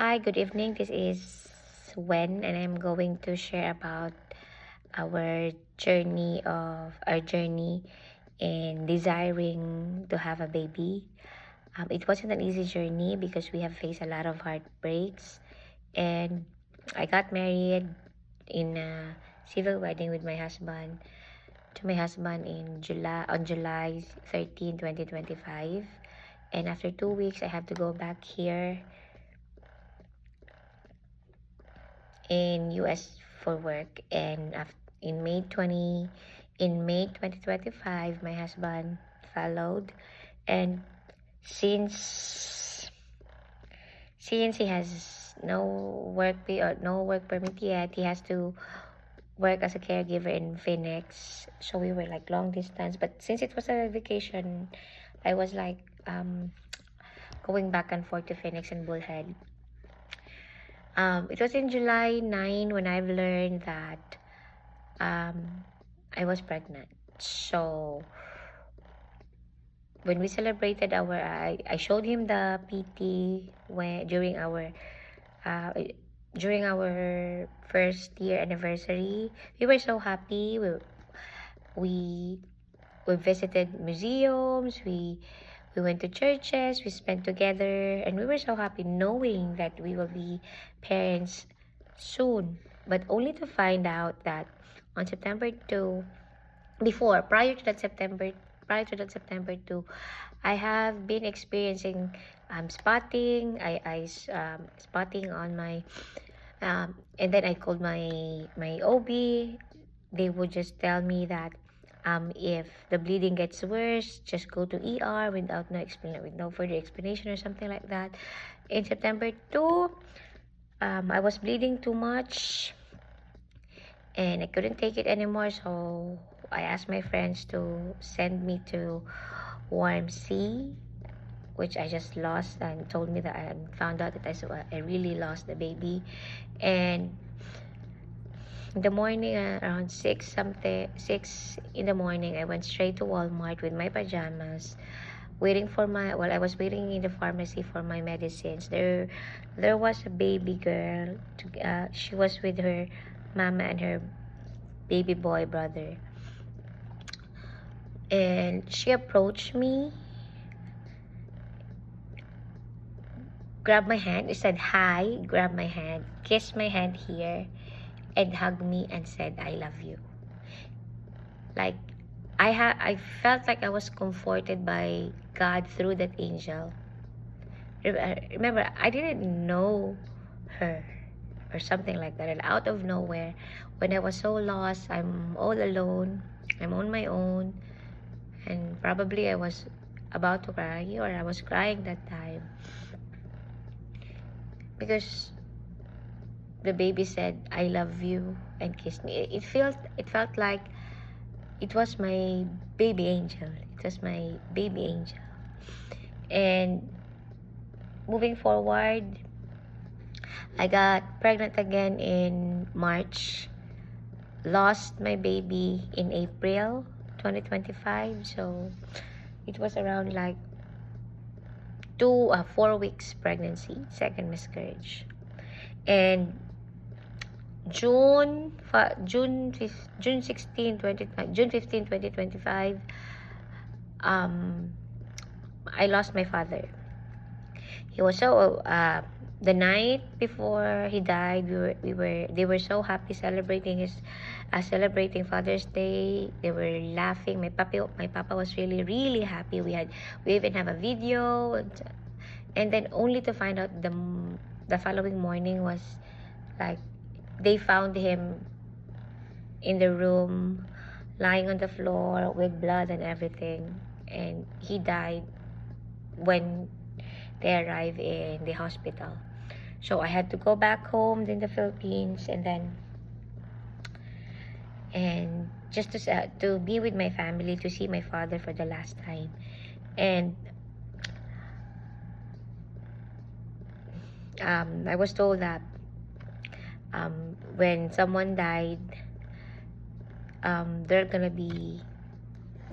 Hi, good evening. This is Wen, and I'm going to share about our journey in desiring to have a baby. It wasn't an easy journey because we have faced a lot of heartbreaks, and I got married in a civil wedding with my husband in July 13, 2025. And after 2 weeks, I have to go back here in US for work. And in May 2025, my husband followed. And since he has no work permit yet, he has to work as a caregiver in Phoenix. So we were like long distance, but since it was a vacation, I was like going back and forth to Phoenix and Bullhead. It was in July 9 when I've learned that I was pregnant. So when we celebrated I showed him the PT uh, during our first year anniversary. We were so happy. We we visited museums. We went to churches. We spent together, and we were so happy knowing that we will be parents soon. But only to find out that on September 2, prior to that September 2, I have been experiencing spotting. Spotting on my and then I called my OB. They would just tell me that if the bleeding gets worse, just go to ER with no further explanation or something like that. In September 2, I was bleeding too much and I couldn't take it anymore, so I asked my friends to send me to Warm Sea, which I just lost, and told me that I found out that I really lost the baby. And in the morning, around 6 in the morning, I went straight to Walmart with my pajamas, while I was waiting in the pharmacy for my medicines. There was a baby girl. She was with her mama and her baby boy brother. And she approached me, grabbed my hand, said hi, grabbed my hand, kissed my hand here, and hugged me and said, "I love you." Like, I felt like I was comforted by God through that angel. Remember, I didn't know her or something like that. And out of nowhere, when I was so lost, I'm all alone, I'm on my own, and probably I was about to cry, or I was crying that time, because the baby said, "I love you," and kissed me. It felt like it was my baby angel. It was my baby angel. And moving forward, I got pregnant again in March. Lost my baby in April 2025. So it was around like 4 weeks pregnancy, second miscarriage. And June 15, 2025, I lost my father. He was so the night before he died, they were so happy celebrating Father's Day. They were laughing. My papa was really really happy. We even have a video, and then only to find out the following morning was like they found him in the room, lying on the floor with blood and everything, and he died when they arrived in the hospital. So I had to go back home in the Philippines, and just to be with my family, to see my father for the last time. And I was told that when someone died, the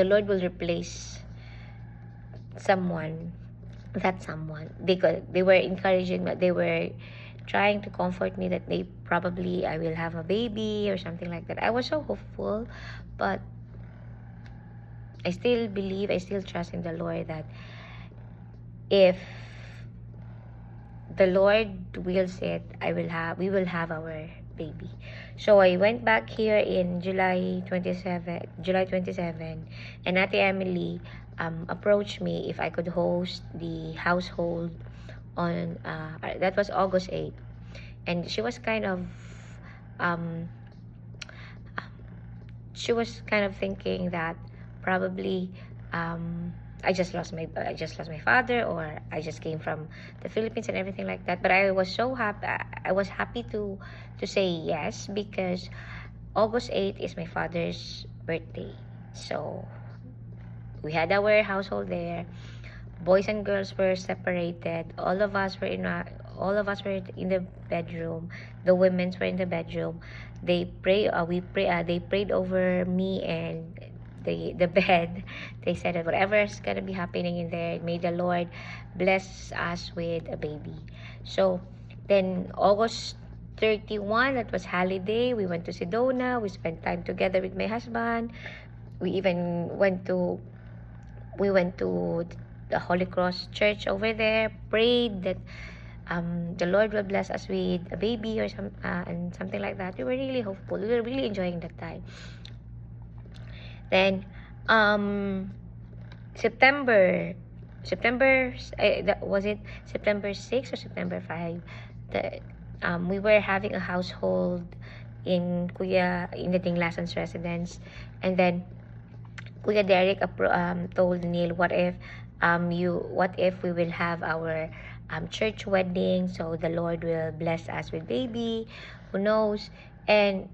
Lord will replace someone that someone. They were encouraging me, they were trying to comfort me that they probably I will have a baby or something like that. I was so hopeful, but I still believe, I still trust in the Lord that if the Lord wills it, we will have our baby. So I went back here in July 27, and Ate Emily approached me if I could host the household on that was August 8th, and um she was kind of thinking that probably I just lost my father, or I just came from the Philippines and everything like that. But I was so happy. I was happy to say yes, because August 8th is my father's birthday. So we had our household there. Boys and girls were separated. All of us were in the bedroom. The women's were in the bedroom. They prayed over me and the bed. They said that whatever's gonna be happening in there, may the Lord bless us with a baby. So then August 31, that was holiday. We went to Sedona. We spent time together with my husband. We even we went to the Holy Cross Church over there, prayed that the Lord will bless us with a baby or and something like that. We were really hopeful. We were really enjoying that time. Then September, was it September 6 or September 5? We were having a household in the Dinglasan's residence, and then Kuya Derek told Neil, what if we will have our church wedding, so the Lord will bless us with baby, who knows? And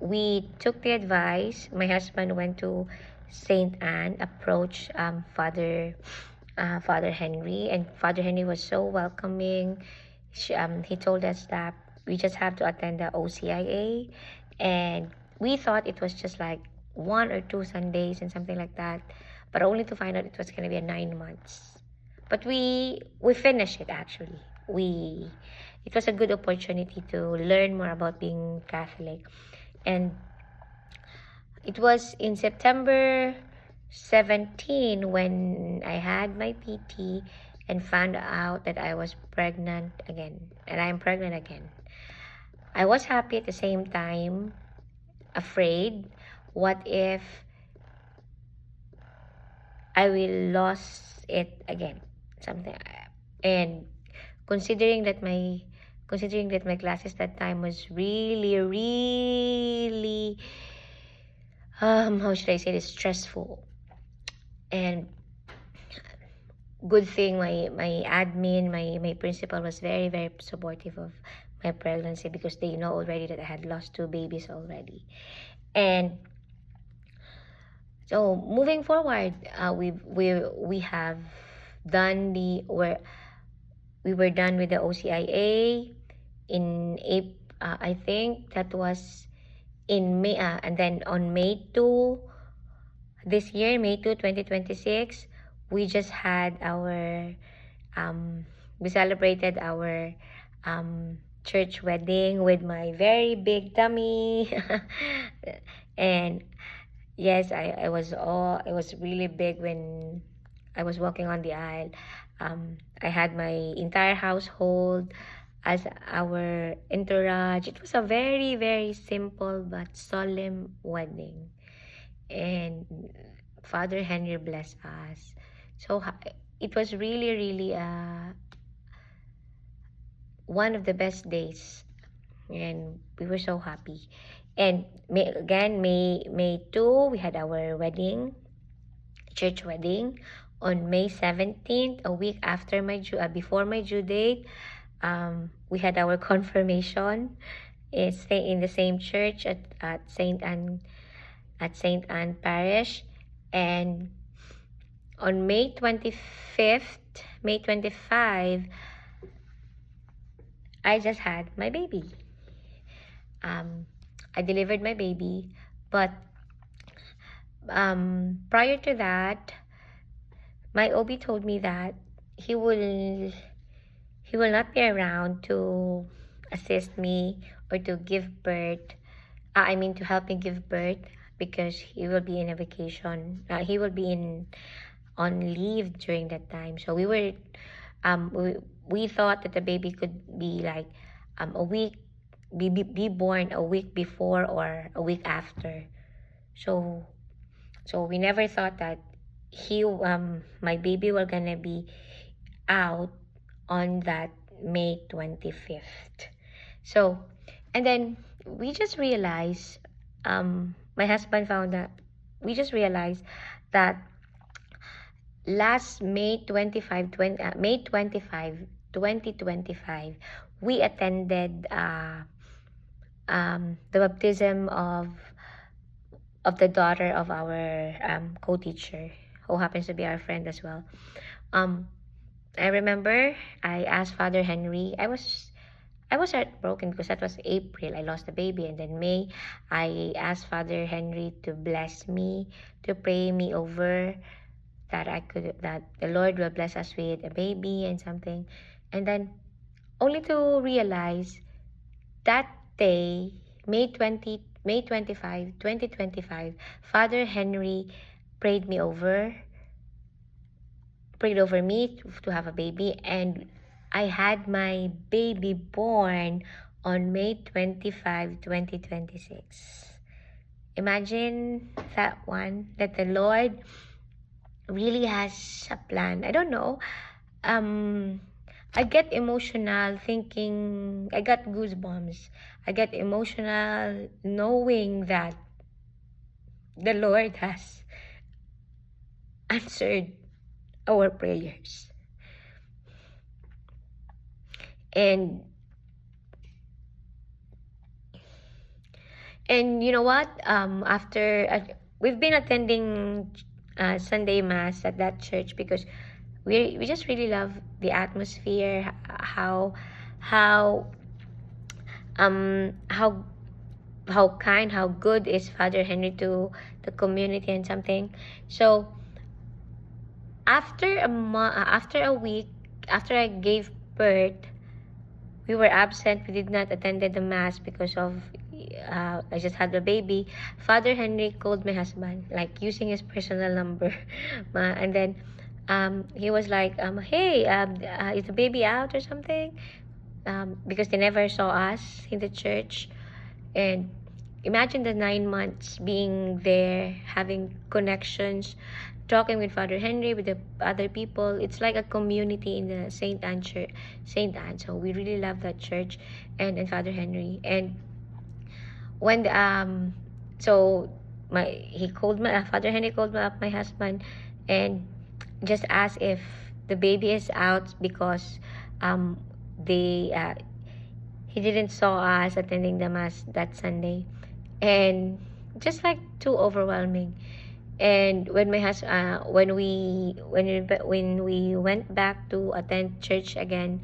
we took the advice. My husband went to Saint Anne, approached Father Henry, and Father Henry was so welcoming. He told us that we just have to attend the OCIA, and we thought it was just like 1 or 2 Sundays and something like that, but only to find out it was going to be 9 months. But we finished it. Actually, it was a good opportunity to learn more about being Catholic. And it was in September 17 when I had my PT and found out that I was pregnant again, and I'm pregnant again. I was happy at the same time, afraid. What if I will lose it again? Something. And considering that my classes that time was really how should I say this, stressful. And good thing my admin, my principal was very supportive of my pregnancy, because they know already that I had lost 2 babies already. And so moving forward, we have done we were done with the OCIA in April. I think that was in May, and then on May 2 this year, May 2, 2026, we just had our we celebrated our church wedding with my very big tummy. And yes, it was really big when I was walking on the aisle. I had my entire household as our entourage. It was a very simple but solemn wedding, and Father Henry blessed us. So it was really one of the best days, and we were so happy. And May 2, we had our wedding, church wedding. On May 17th, a week after before my due date, we had our confirmation. It's in the same church at Saint Anne Parish. And on May 25th, May 25, I just had my baby. I delivered my baby, but prior to that, my OB told me that he will not be around to assist me or to give birth. To help me give birth, because he will be in a vacation. He will be on leave during that time. So we thought that the baby could be like a week, be born a week before or a week after. So we never thought that my baby were gonna be out on that May 25th. So, and then we just realized, my husband found that we just realized that last May 25, 2025, we attended the baptism of the daughter of our co-teacher, who happens to be our friend as well. I remember I asked Father Henry. I was heartbroken because that was April. I lost the baby, and then May, I asked Father Henry to bless me, to pray me over, that the Lord will bless us with a baby and something, and then only to realize that day, May 25, 2025, Father Henry prayed over me to have a baby, and I had my baby born on May 25, 2026. Imagine that one, that the Lord really has a plan. I don't know. I get emotional thinking, I got goosebumps. I get emotional knowing that the Lord has answered our prayers. And you know what? After we've been attending Sunday Mass at that church because we just really love the atmosphere, how kind, how good is Father Henry to the community and something. So after a week after I gave birth, we were absent. We did not attend the mass because of I just had the baby. Father Henry called my husband, like using his personal number, and then he was like, "Hey, is the baby out or something?" Because they never saw us in the church, and imagine the 9 months being there, having connections, talking with Father Henry, with the other people. It's like a community in the Saint Anne Church, Saint Anne. So we really love that church and Father Henry. And when Father Henry called up my husband and just asked if the baby is out, because he didn't saw us attending the mass that Sunday, and just like too overwhelming. And when when we went back to attend church again,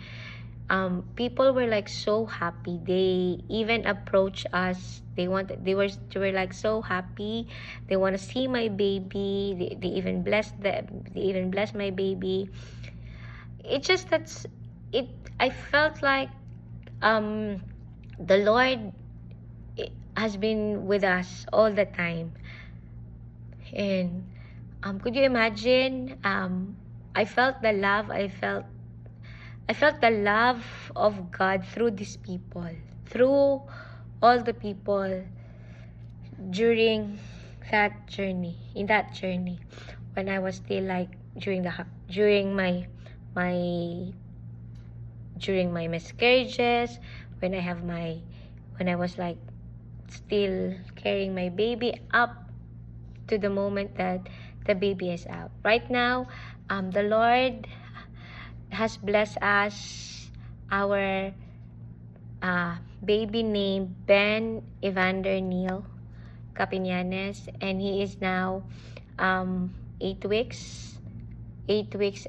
people were like so happy. They even approached us. They were like so happy. They want to see my baby. They even blessed my baby. It's just I felt like the Lord has been with us all the time. And could you imagine? I felt the love. I felt the love of God through these people, through all the people during that journey. In that journey, when I was still like during my miscarriages, when I was like still carrying my baby up to the moment that the baby is out. Right now, the Lord has blessed us. Our baby named Ben Evander Neil Capinanes, and he is now 8 weeks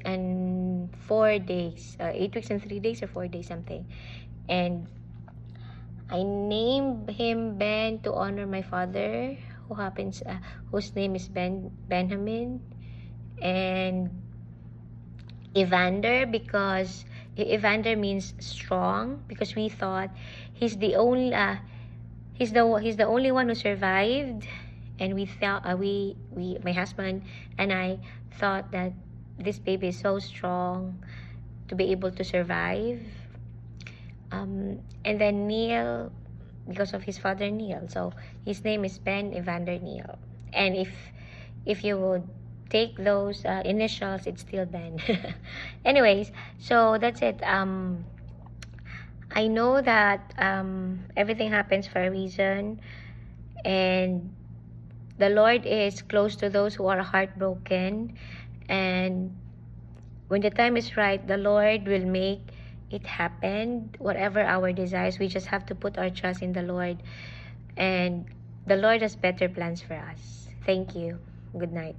and 4 days, 8 weeks and 3 days or 4 days something. And I named him Ben to honor my father, whose name is Benjamin. And Evander, because Evander means strong, because we thought he's the only he's the only one who survived, and we thought we my husband and I thought that this baby is so strong to be able to survive. And then Neil, because of his father Neil, so his name is Ben Evander Neil. And if you would take those initials, it's still Ben. Anyways, so that's it. I know that everything happens for a reason, and the Lord is close to those who are heartbroken, and when the time is right, the Lord will make it happen. Whatever our desires, we just have to put our trust in the Lord, and the Lord has better plans for us. Thank you. Good night.